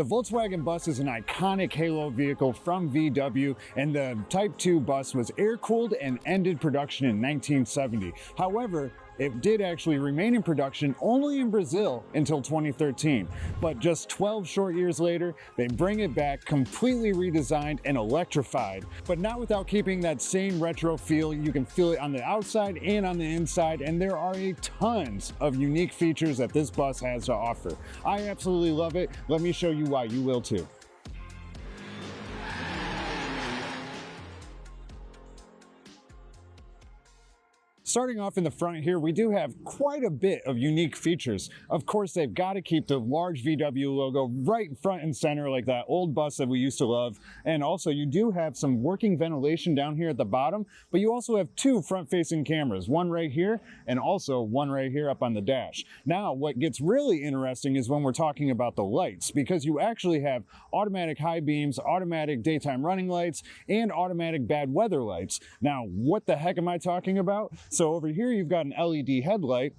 The Volkswagen bus is an iconic halo vehicle from VW, and the Type 2 bus was air-cooled and ended production in 1970. However, it did actually remain in production only in Brazil until 2013. But just 12 short years later, they bring it back completely redesigned and electrified, but not without keeping that same retro feel. You can feel it on the outside and on the inside, and there are tons of unique features that this bus has to offer. I absolutely love it. Let me show you why you will too. Starting off in the front here, we do have quite a bit of unique features. Of course, they've got to keep the large VW logo right front and center like that old bus that we used to love. And also, you do have some working ventilation down here at the bottom, but you also have two front-facing cameras, one right here and also one right here up on the dash. Now, what gets really interesting is when we're talking about the lights, because you actually have automatic high beams, automatic daytime running lights, and automatic bad weather lights. Now, what the heck am I talking about? So over here, you've got an LED headlight.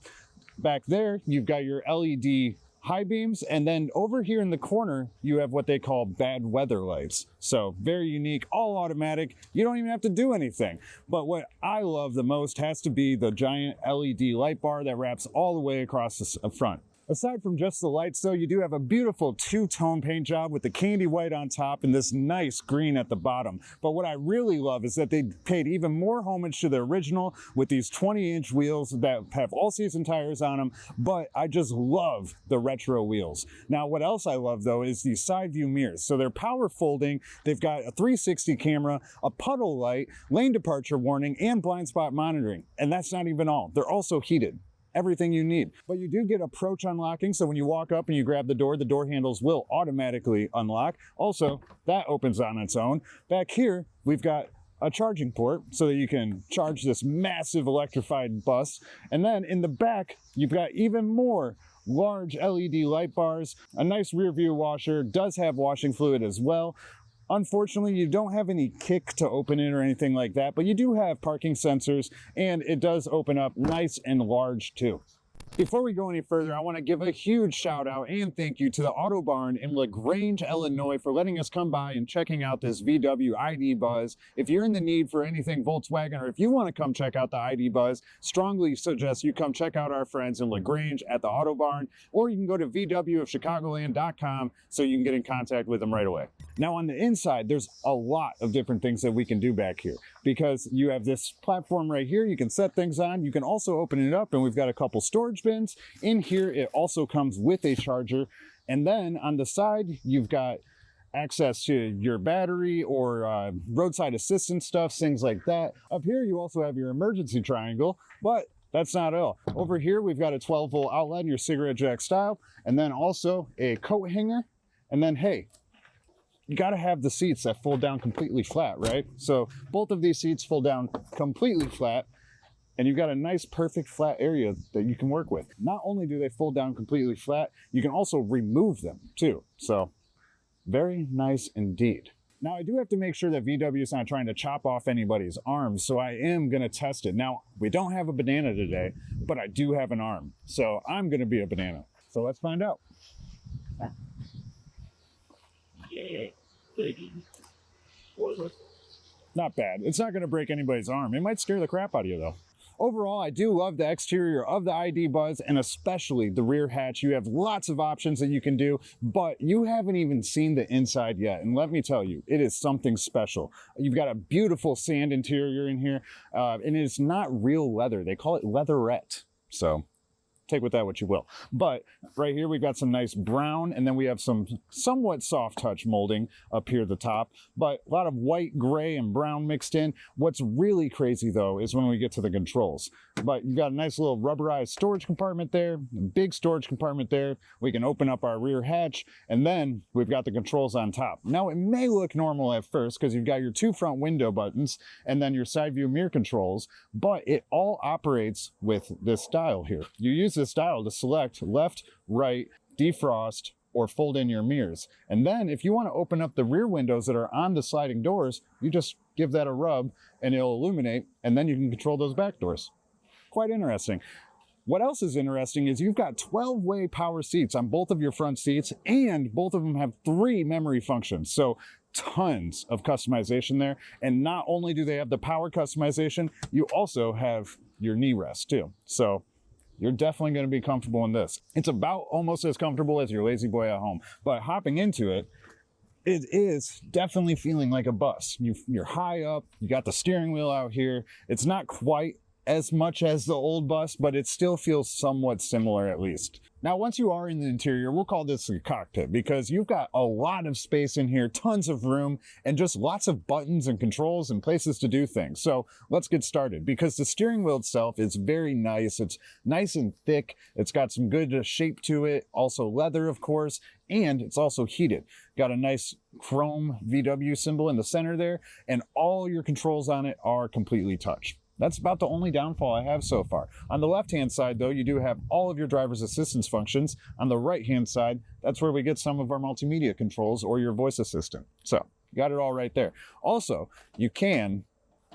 Back there, you've got your LED high beams. And then over here in the corner, you have what they call bad weather lights. So very unique, all automatic. You don't even have to do anything. But what I love the most has to be the giant LED light bar that wraps all the way across the front. Aside from just the lights though, you do have a beautiful two-tone paint job with the candy white on top and this nice green at the bottom. But what I really love is that they paid even more homage to the original with these 20-inch wheels that have all-season tires on them, but I just love the retro wheels. Now, what else I love though is these side view mirrors. So they're power folding, they've got a 360 camera, a puddle light, lane departure warning, and blind spot monitoring. And that's not even all. They're also heated. Everything you need. But you do get approach unlocking, so when you walk up and you grab the door handles will automatically unlock. Also, that opens on its own. Back here, we've got a charging port so that you can charge this massive electrified bus. And then in the back, you've got even more large LED light bars, a nice rear view washer, does have washing fluid as well. Unfortunately, you don't have any kick to open it or anything like that, but you do have parking sensors, and it does open up nice and large too. Before we go any further, I want to give a huge shout out and thank you to the Auto Barn in LaGrange, Illinois for letting us come by and checking out this VW ID Buzz. If you're in the need for anything Volkswagen, or if you want to come check out the ID Buzz, strongly suggest you come check out our friends in LaGrange at the Auto Barn, or you can go to vwofchicagoland.com so you can get in contact with them right away. Now on the inside, there's a lot of different things that we can do back here because you have this platform right here you can set things on. You can also open it up and we've got a couple storage bins. In here, it also comes with a charger. And then on the side, you've got access to your battery or roadside assistance stuff, things like that. Up here, you also have your emergency triangle, but that's not all. Over here, we've got a 12-volt outlet, your cigarette jack style, and then also a coat hanger. And then, hey, you got to have the seats that fold down completely flat, right? So both of these seats fold down completely flat, and you've got a nice, perfect flat area that you can work with. Not only do they fold down completely flat, you can also remove them too. So very nice indeed. Now, I do have to make sure that VW is not trying to chop off anybody's arms, so I am going to test it. Now, we don't have a banana today, but I do have an arm, so I'm going to be a banana. So let's find out. Yeah. Not bad. It's not going to break anybody's arm. It might scare the crap out of you though. Overall, I do love the exterior of the ID Buzz and especially the rear hatch. You have lots of options that you can do, but you haven't even seen the inside yet. And let me tell you, it is something special. You've got a beautiful sand interior in here, and it's not real leather. They call it leatherette. So take with that what you will. But right here, we've got some nice brown, and then we have some somewhat soft touch molding up here at the top, but a lot of white, gray, and brown mixed in. What's really crazy though is when we get to the controls. But you've got a nice little rubberized storage compartment there, a big storage compartment there. We can open up our rear hatch, and then we've got the controls on top. Now it may look normal at first because you've got your two front window buttons and then your side view mirror controls, but it all operates with this dial here. You use this dial to select left, right, defrost, or fold in your mirrors. And then if you want to open up the rear windows that are on the sliding doors, you just give that a rub and it'll illuminate, and then you can control those back doors. Quite interesting. What else is interesting is you've got 12-way power seats on both of your front seats, and both of them have 3 memory functions. So tons of customization there. And not only do they have the power customization, you also have your knee rest too. So you're definitely going to be comfortable in this. It's about almost as comfortable as your Lazy Boy at home, but hopping into it, it is definitely feeling like a bus. You're high up, you got the steering wheel out here. It's not quite as much as the old bus, but it still feels somewhat similar at least. Now, once you are in the interior, we'll call this a cockpit because you've got a lot of space in here, tons of room, and just lots of buttons and controls and places to do things. So let's get started, because the steering wheel itself is very nice. It's nice and thick. It's got some good shape to it, also leather, of course, and it's also heated. Got a nice chrome VW symbol in the center there, and all your controls on it are completely touch. That's about the only downfall I have so far. On the left-hand side, though, you do have all of your driver's assistance functions. On the right-hand side, that's where we get some of our multimedia controls or your voice assistant. So, you got it all right there. Also, you can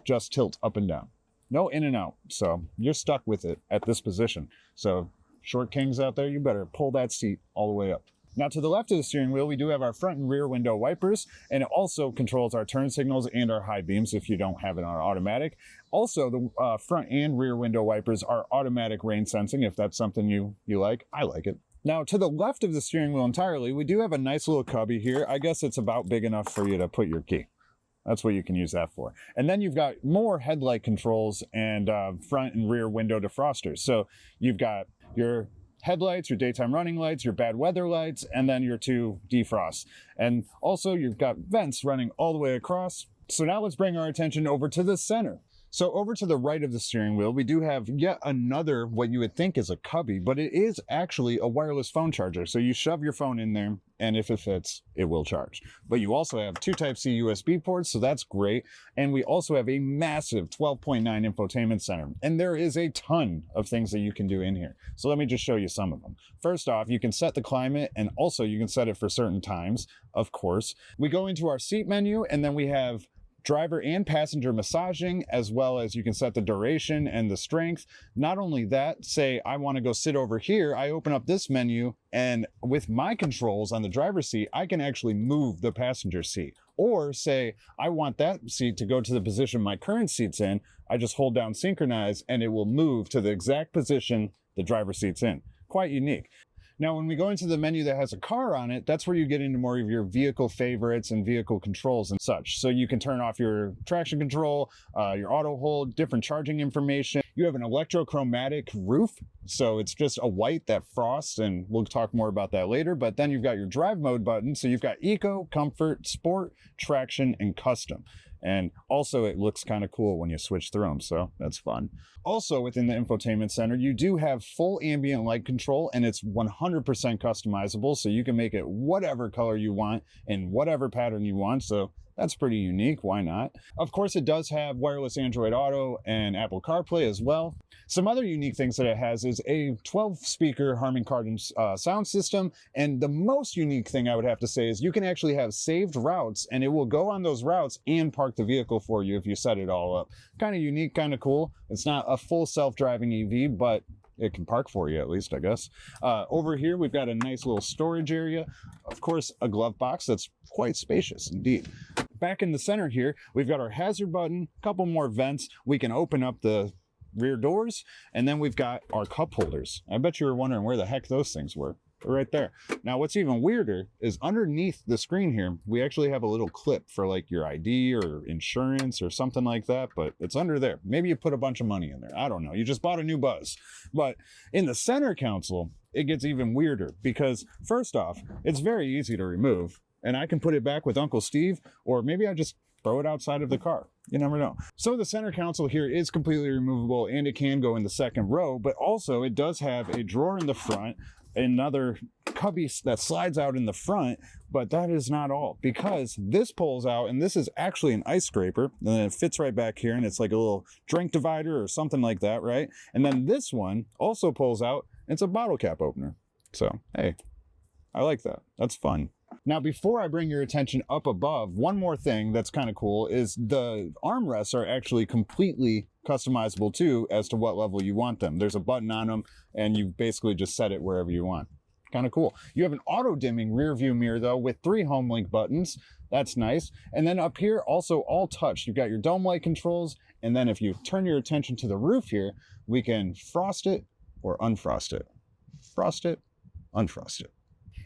just tilt up and down. No in and out, so you're stuck with it at this position. So, short kings out there, you better pull that seat all the way up. Now, to the left of the steering wheel, we do have our front and rear window wipers, and it also controls our turn signals and our high beams if you don't have it on automatic. Also, the front and rear window wipers are automatic rain sensing, if that's something you like. I like it. Now, to the left of the steering wheel entirely, we do have a nice little cubby here. I guess it's about big enough for you to put your key. That's what you can use that for. And then you've got more headlight controls and front and rear window defrosters. So you've got your headlights, your daytime running lights, your bad weather lights, and then your 2 defrosts. And also you've got vents running all the way across. So now let's bring our attention over to the center. So over to the right of the steering wheel, we do have yet another, what you would think is a cubby, but it is actually a wireless phone charger. So you shove your phone in there, and if it fits, it will charge. But you also have 2 Type-C USB ports, so that's great. And we also have a massive 12.9 infotainment center. And there is a ton of things that you can do in here. So let me just show you some of them. First off, you can set the climate, and also you can set it for certain times, of course. We go into our seat menu, and then we have driver and passenger massaging, as well as you can set the duration and the strength. Not only that, say I want to go sit over here, I open up this menu, and with my controls on the driver's seat, I can actually move the passenger seat. Or say I want that seat to go to the position my current seat's in, I just hold down synchronize and it will move to the exact position the driver's seat's in. Quite unique. Now, when we go into the menu that has a car on it, that's where you get into more of your vehicle favorites and vehicle controls and such. So you can turn off your traction control, your auto hold, different charging information. You have an electrochromatic roof, so it's just a white that frosts, and we'll talk more about that later. But then you've got your drive mode button, so you've got eco, comfort, sport, traction, and custom. And also it looks kind of cool when you switch through them, so that's fun. Also within the infotainment center, you do have full ambient light control, and it's 100% customizable, so you can make it whatever color you want and whatever pattern you want. So that's pretty unique. Why not? Of course, it does have wireless Android Auto and Apple CarPlay as well. Some other unique things that it has is a 12-speaker Harman Kardon sound system. And the most unique thing I would have to say is you can actually have saved routes, and it will go on those routes and park the vehicle for you if you set it all up. Kind of unique, kind of cool. It's not a full self-driving EV, but it can park for you at least, I guess. Over here, we've got a nice little storage area. Of course, a glove box that's quite spacious indeed. Back in the center here, we've got our hazard button, a couple more vents. We can open up the rear doors, and then we've got our cup holders. I bet you were wondering where the heck those things were. They're right there. Now, what's even weirder is underneath the screen here, we actually have a little clip for like your ID or insurance or something like that, but it's under there. Maybe you put a bunch of money in there. I don't know. You just bought a new Buzz. But in the center console, it gets even weirder because first off, it's very easy to remove, and I can put it back with Uncle Steve, or maybe I just throw it outside of the car. You never know. So the center console here is completely removable, and it can go in the second row, but also it does have a drawer in the front, another cubby that slides out in the front, but that is not all, because this pulls out, and this is actually an ice scraper, and then it fits right back here, and it's like a little drink divider or something like that, right? And then this one also pulls out, and it's a bottle cap opener. So, hey, I like that. That's fun. Now, before I bring your attention up above, one more thing that's kind of cool is the armrests are actually completely customizable too as to what level you want them. There's a button on them and you basically just set it wherever you want. Kind of cool. You have an auto dimming rear view mirror though with 3 home link buttons. That's nice. And then up here, also all touch. You've got your dome light controls. And then if you turn your attention to the roof here, we can frost it or unfrost it. Frost it, unfrost it.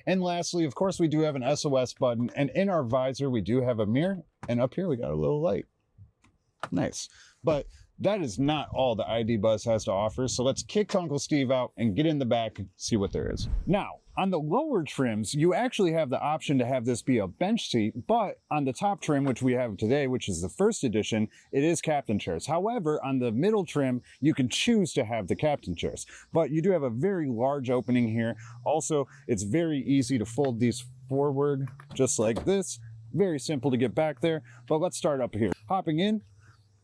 And lastly, of course, we do have an SOS button, and in our visor, we do have a mirror, and up here we got a little light. Nice. But that is not all the ID Buzz has to offer, so let's kick Uncle Steve out and get in the back and see what there is. Now, on the lower trims, you actually have the option to have this be a bench seat, but on the top trim, which we have today, which is the first edition, it is captain chairs. However, on the middle trim, you can choose to have the captain chairs, but you do have a very large opening here. Also, it's very easy to fold these forward just like this. Very simple to get back there, but let's start up here. Hopping in,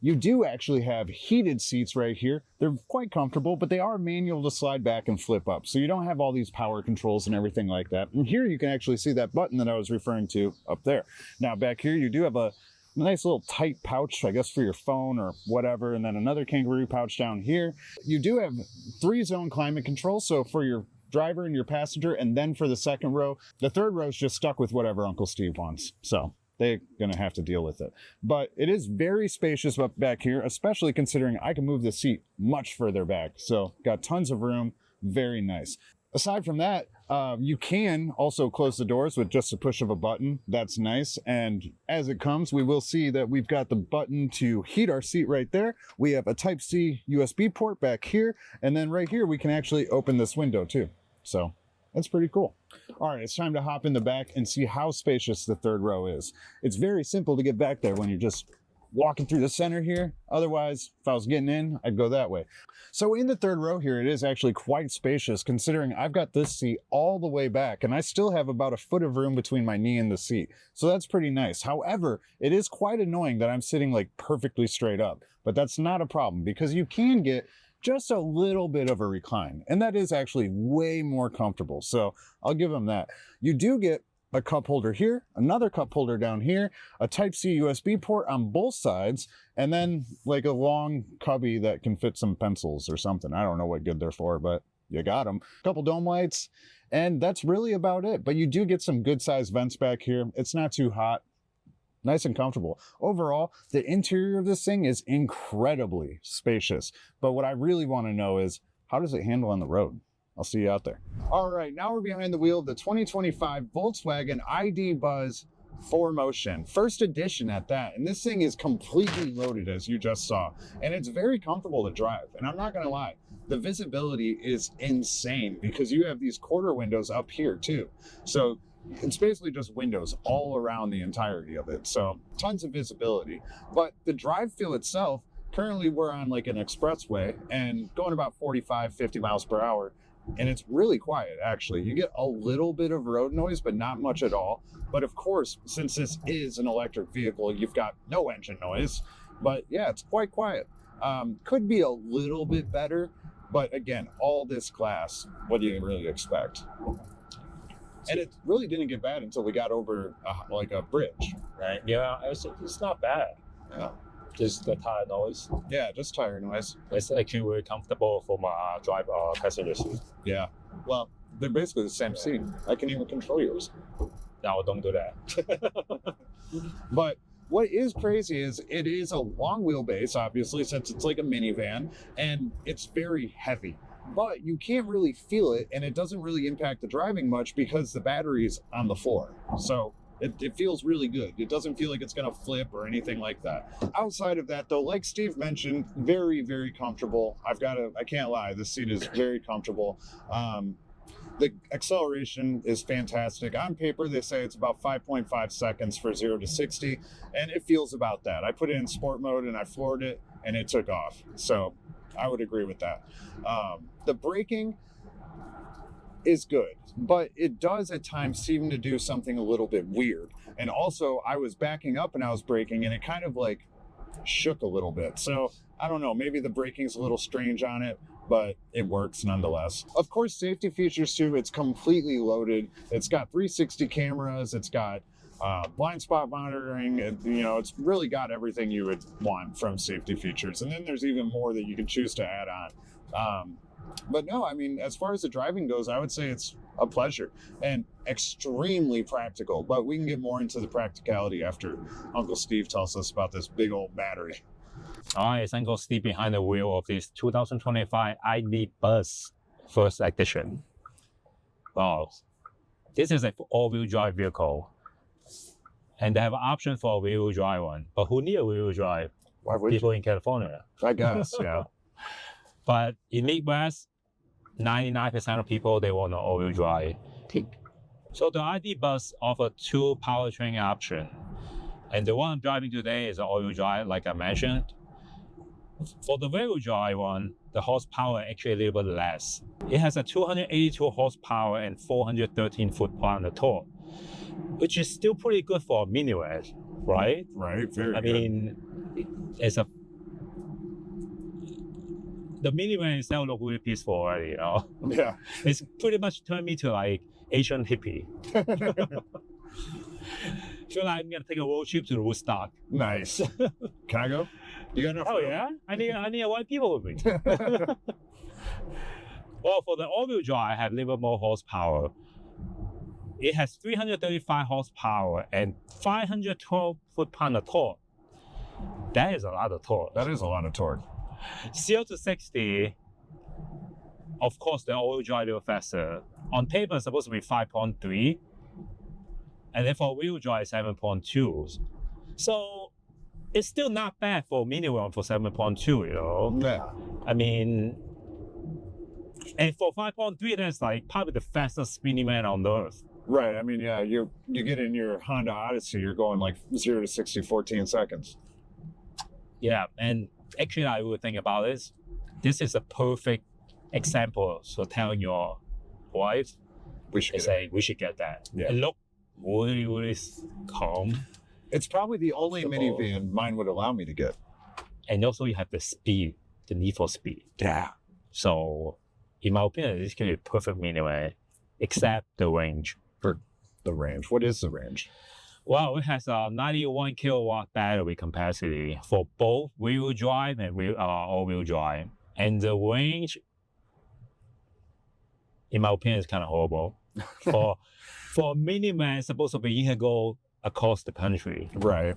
you do actually have heated seats right here. They're quite comfortable, but they are manual to slide back and flip up. So you don't have all these power controls and everything like that. And here you can actually see that button that I was referring to up there. Now back here, you do have a nice little tight pouch, I guess for your phone or whatever. And then another kangaroo pouch down here. You do have 3-zone climate control. So for your driver and your passenger, and then for the second row, the third row is just stuck with whatever Uncle Steve wants. So they're going to have to deal with it. But it is very spacious up back here, especially considering I can move the seat much further back. So got tons of room, very nice. Aside from that, you can also close the doors with just a push of a button. That's nice. And as it comes, we will see that we've got the button to heat our seat right there. We have a Type-C USB port back here. And then right here, we can actually open this window too. So that's pretty cool. All right, it's time to hop in the back and see how spacious the third row is. It's very simple to get back there when you're just walking through the center here. Otherwise, if I was getting in, I'd go that way. So in the third row here, it is actually quite spacious considering I've got this seat all the way back and I still have about a foot of room between my knee and the seat. So that's pretty nice. However, it is quite annoying that I'm sitting like perfectly straight up, but that's not a problem because you can get just a little bit of a recline, and that is actually way more comfortable. So I'll give them that. You do get a cup holder here, another cup holder down here, a Type-C USB port on both sides, and then like a long cubby that can fit some pencils or something. I don't know what good they're for, but you got them. A couple dome lights, and that's really about it. But you do get some good sized vents back here. It's not too hot. Nice and comfortable. Overall, the interior of this thing is incredibly spacious. But what I really want to know is, how does it handle on the road? I'll see you out there. All right, now we're behind the wheel of the 2025 Volkswagen ID Buzz 4Motion, first edition at that. And this thing is completely loaded, as you just saw. And it's very comfortable to drive. And I'm not gonna lie, the visibility is insane because you have these quarter windows up here too. So it's basically just windows all around the entirety of it. So tons of visibility. But the drive feel itself, currently we're on like an expressway and going about 45, 50 miles per hour. And it's really quiet, actually. You get a little bit of road noise, but not much at all. But of course, since this is an electric vehicle, you've got no engine noise. But yeah, it's quite quiet. Could be a little bit better. But again, all this glass, what do you really expect? And it really didn't get bad until we got over like a bridge, right? Yeah, it's not bad. Yeah. Just the tire noise. Yeah, just tire noise. It's actually very comfortable for my passengers. Yeah. Well, they're basically the same seat. I can even control yours. No, don't do that. But what is crazy is it is a long wheelbase, obviously, since it's like a minivan, and it's very heavy. But you can't really feel it, and it doesn't really impact the driving much because the battery's on the floor. So it feels really good. It doesn't feel like it's gonna flip or anything like that. Outside of that though, like Steve mentioned, very, very comfortable. I can't lie, this seat is very comfortable. The acceleration is fantastic. On paper, they say it's about 5.5 seconds for 0 to 60, and it feels about that. I put it in sport mode and I floored it, and it took off. So I would agree with that. The braking is good, but it does at times seem to do something a little bit weird. And also, I was backing up and I was braking, and it kind of like shook a little bit. So I don't know, maybe the braking's a little strange on it, but it works nonetheless. Of course, safety features too. It's completely loaded. It's got 360 cameras. It's got blind spot monitoring. It's really got everything you would want from safety features. And then there's even more that you can choose to add on. But no, I mean, as far as the driving goes, I would say it's a pleasure and extremely practical. But we can get more into the practicality after Uncle Steve tells us about this big old battery. It's Uncle Steve behind the wheel of this 2025 ID Buzz First Edition. Wow. This is an all-wheel drive vehicle. And they have an option for a wheel drive one. But who need a wheel drive? Why would People in California. I guess, yeah. But in Midwest, 99% of people, they want an all-wheel drive. So the ID Buzz offers two powertrain options. And the one I'm driving today is an all-wheel drive, like I mentioned. For the wheel drive one, the horsepower actually a little bit less. It has a 282 horsepower and 413 foot-pound of torque, which is still pretty good for a minivan, right? Right, very I good. mean, the minivan itself looks really peaceful already, you know? Yeah. It's pretty much turned me to like Asian hippie. Feel like I'm gonna take a road trip to Woodstock. Nice. Can I go? You got enough? Oh yeah, I need a white people with me. Well, for the all-wheel drive, I have a little more horsepower. It has 335 horsepower and 512 foot-pound of torque. That is a lot of torque. That is a lot of torque. 0 to 60, of course, the all-wheel drive a little faster. On paper, it's supposed to be 5.3. And then for wheel drive, 7.2. So it's still not bad for minivan for 7.2, you know? Yeah. I mean, and for 5.3, that's like probably the fastest minivan on earth. Right. I mean, yeah, you get in your Honda Odyssey, you're going like 0 to 60, 14 seconds. Yeah, and actually, I would think about this. This is a perfect example. So telling your wife, We should we should get that. Yeah. It look really, really calm. It's probably the only minivan mine would allow me to get. And also you have the speed, the need for speed. Yeah. So in my opinion, this can be a perfect minivan, except the range. For the range. What is the range? Well, it has a 91 kilowatt battery capacity for both wheel drive and all-wheel drive. And the range, in my opinion, is kind of horrible. For a minivan, it's supposed to be you can go across the country. Right.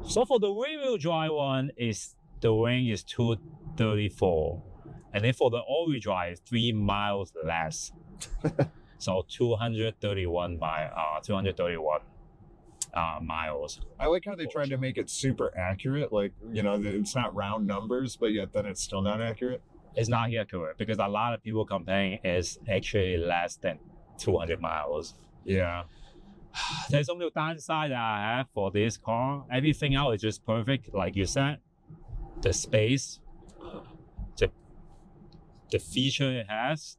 So for the rear-wheel drive one, the range is 234, and then for the all-wheel drive, 3 miles less. So 231 miles. I like how they tried to make it super accurate. Like, it's not round numbers, but yet then it's still not accurate. It's not accurate because a lot of people complain it's actually less than 200 miles. Yeah. There's only downside that I have for this car. Everything else is just perfect, like you said. The space, the feature it has,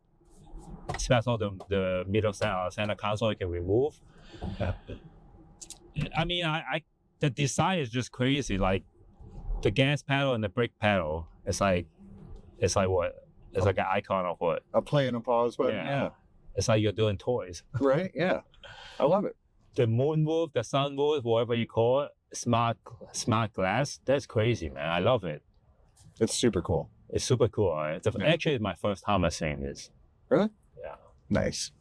especially the middle center console you can remove. I mean, the design is just crazy. Like the gas pedal and the brake pedal, it's like what? It's like an icon of what? A play and a pause button. Yeah. It's like you're doing toys. Right? Yeah. I love it. The moonroof, the sunroof, whatever you call it, smart glass. That's crazy, man. I love it. It's super cool. It's super cool. Right? Actually, it's my first time I'm seeing this. Really? Yeah. Nice.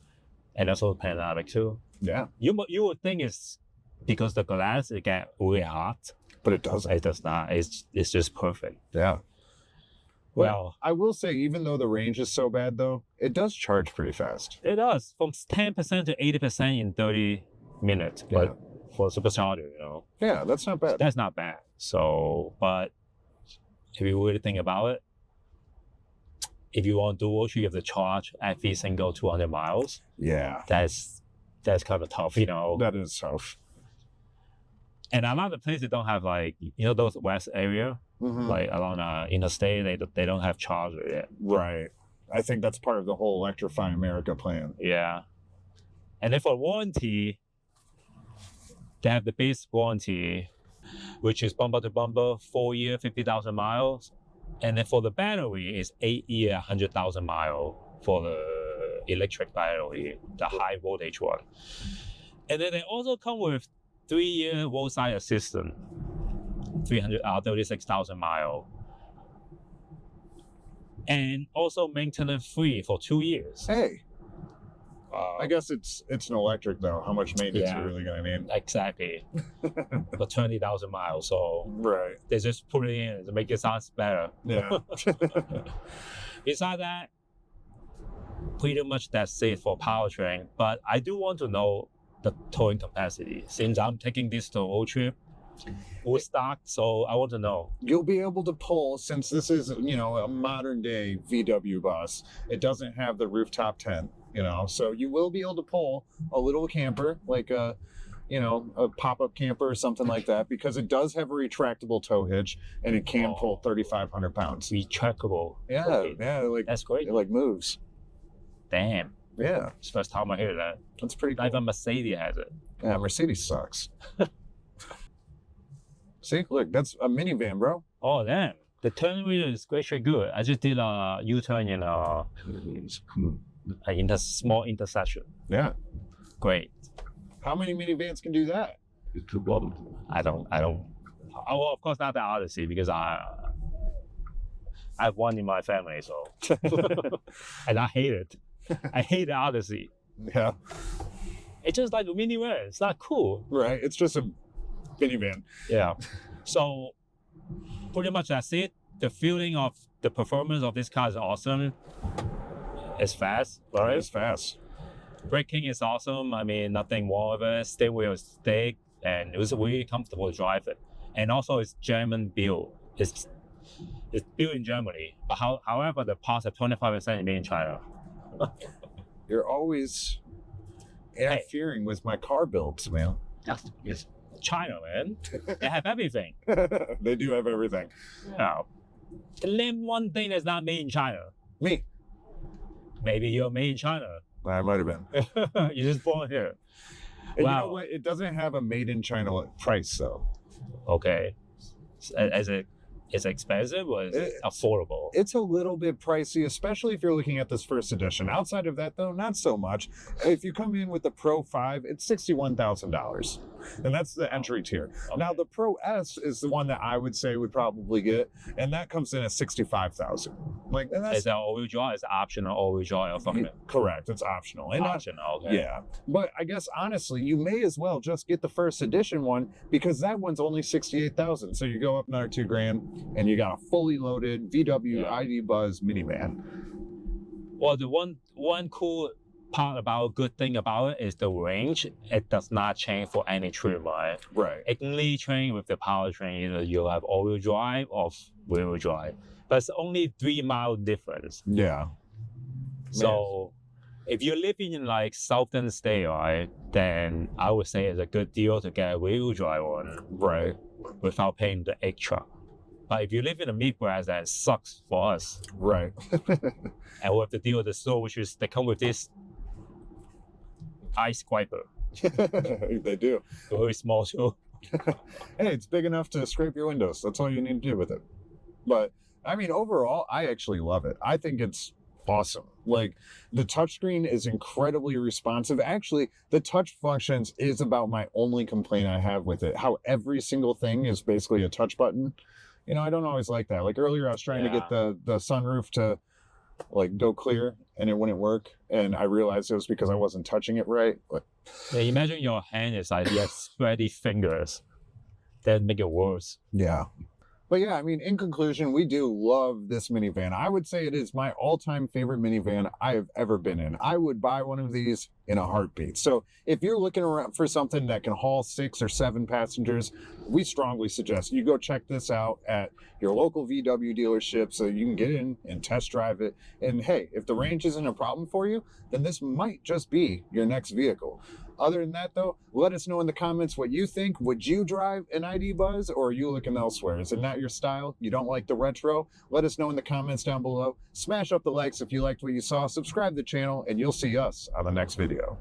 And also panoramic too. Yeah. You would think it's because the glass it get really hot, but it doesn't. It does not. It's just perfect. Yeah. Well, I will say, even though the range is so bad, though, it does charge pretty fast. It does, from 10% to 80% in 30 minutes. Yeah. But for supercharger, Yeah, that's not bad. That's not bad. So, but if you really think about it, if you want dual, you have to charge every single 200 miles. Yeah. That's kind of tough, That is tough. And a lot of places don't have those west area. Mm-hmm. Like along interstate, they don't have charger yet. Right. I think that's part of the whole Electrify America plan. Yeah. And then for warranty, they have the base warranty, which is bumper to bumper, 4 year, 50,000 miles. And then for the battery, it's 8 year, 100,000 miles for the electric battery, the high voltage one. And then they also come with 3 year roadside assistance, 36,000 miles. And also maintenance free for 2 years. Hey, I guess it's an electric though. How much maintenance Yeah. are you really gonna need? Exactly. For 20,000 miles. So Right. they just put it in to make it sound better. Yeah. Besides that, pretty much that's it for powertrain. But I do want to know the towing capacity since I'm taking this to road trip. Full stock, so I want to know. You'll be able to pull, since this is, a modern day VW bus, it doesn't have the rooftop tent, so you will be able to pull a little camper, like a pop-up camper or something like that, because it does have a retractable tow hitch and it can pull 3,500 pounds. Retrackable. Yeah, Okay. yeah, That's great. it moves. Damn. Yeah, It's the first time I hear that. that's pretty Not cool. even Mercedes has it. Yeah, Mercedes sucks. See, look, that's a minivan, bro. Oh, damn. The turn radius is actually good. I just did a U-turn in a small intersection. Yeah. Great. How many minivans can do that? I don't. Well, of course, not the Odyssey because I have one in my family, so and I hate it. I hate the Odyssey. Yeah. It's just like a minivan. It's not cool. Right. It's just a minivan. Yeah. So pretty much that's it. The feeling of the performance of this car is awesome. It's fast, right? It's fast. Braking is awesome. I mean, nothing wrong with it. Steering wheel is thick, and it was really comfortable to drive it. And also, it's German built. It's built in Germany. But however, the parts are 25% made in China. You're always interfering with my car builds, man. It's China, man. They have everything. They do have everything. Yeah. Name one thing that's not made in China. Me. Maybe you're made in China. I might have been. You're just born here. And Wow. you know what? It doesn't have a made in China price, though. Okay. Is it expensive or is it affordable? It's a little bit pricey, especially if you're looking at this first edition. Outside of that, though, not so much. If you come in with the Pro 5, it's $61,000. And that's the entry tier. Okay. Now, the Pro S is the one that I would say would probably get, and that comes in at $65,000. Like, and that's Is that all-wheel drive? Is it optional all-wheel drive or something? correct. It's optional. And Optional, okay. yeah, but I guess honestly, you may as well just get the first edition one because that one's only $68,000. So you go up another $2,000, and you got a fully loaded VW ID Buzz minivan. Well, the one cool part about good thing about it is the range. It does not change for any trim, right? Right. It can only change with the powertrain. Either you have all-wheel drive or wheel drive, but it's only 3 mile difference. Yeah. So if you're living in like southern state, right, then I would say it's a good deal to get a wheel drive one, Right. without paying the extra. But if you live in the Midwest, that sucks for us. Right. And with the deal of the store, which is they come with this ice scraper, They do. very small too. Hey, it's big enough to scrape your windows. That's all you need to do with it. But I mean, overall, I actually love it. I think it's awesome. Like, the touchscreen is incredibly responsive. Actually, the touch functions is about my only complaint I have with it. How every single thing is basically a touch button. I don't always like that. Like earlier, I was trying to get the sunroof to like go clear and it wouldn't work. And I realized it was because I wasn't touching it right. But Yeah, imagine your hand is like you have sweaty fingers. That make it worse. yeah. But yeah, I mean, in conclusion, we do love this minivan. I would say it is my all-time favorite minivan I have ever been in. I would buy one of these in a heartbeat. So if you're looking around for something that can haul 6 or 7 passengers, we strongly suggest you go check this out at your local VW dealership so you can get in and test drive it. And hey, if the range isn't a problem for you, then this might just be your next vehicle. Other than that, though, let us know in the comments what you think. Would you drive an ID Buzz, or are you looking elsewhere? Is it not your style? You don't like the retro? Let us know in the comments down below. Smash up the likes if you liked what you saw. Subscribe to the channel, and you'll see us on the next video.